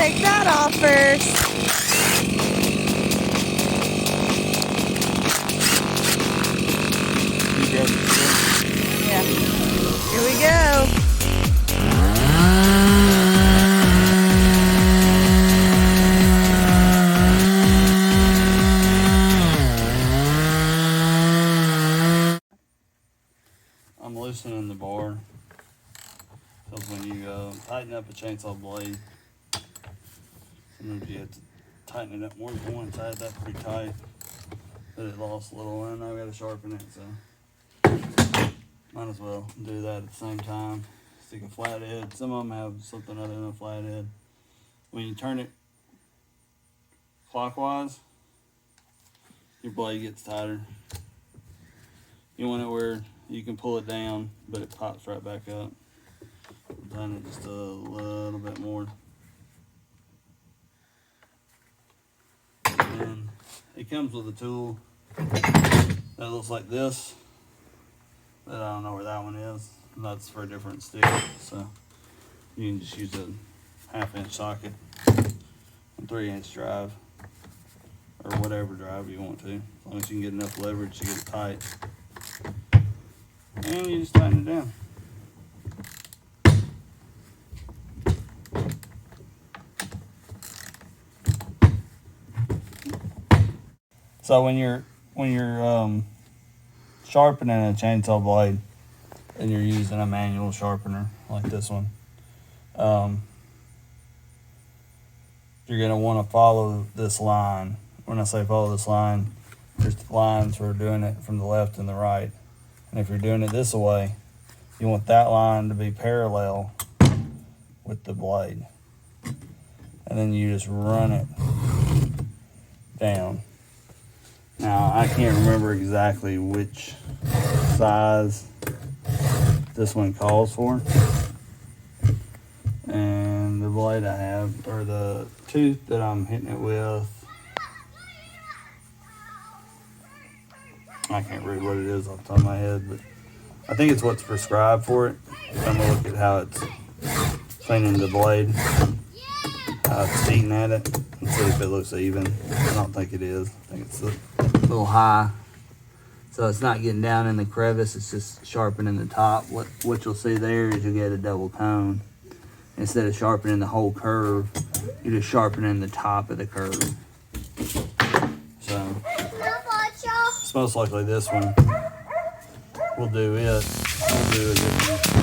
take that off first. Yeah. Here we go. I'm loosening the bar because when you tighten up a chainsaw blade, sometimes you have to tighten it up more than once. I had that pretty tight, but it lost a little, and I've got to sharpen it, so might as well do that at the same time. Stick a flathead. Some of them have something other than a flathead. When you turn it clockwise, your blade gets tighter. You want it where you can pull it down, but it pops right back up. Done it just a little bit more. And it comes with a tool that looks like this, but I don't know where that one is. And that's for a different stick, so you can just use a 1/2-inch socket and 3-inch drive, or whatever drive you want to, as long as you can get enough leverage to get it tight. And you just tighten it down. So when you're sharpening a chainsaw blade and you're using a manual sharpener like this one, you're gonna want to follow this line. When I say follow this line, there's lines for doing it from the left and the right. And if you're doing it this way, you want that line to be parallel with the blade. And then you just run it down. Now, I can't remember exactly which size this one calls for. And the blade I have, or the tooth that I'm hitting it with, I can't read what it is off the top of my head, but I think it's what's prescribed for it. I'm gonna look at how it's cleaning the blade, how it's eating at it, and see if it looks even. I don't think it is. I think it's a little high. So it's not getting down in the crevice, it's just sharpening the top. What you'll see there is you'll get a double cone. Instead of sharpening the whole curve, you're just sharpening the top of the curve. So it's most likely this one will do it. We'll do a different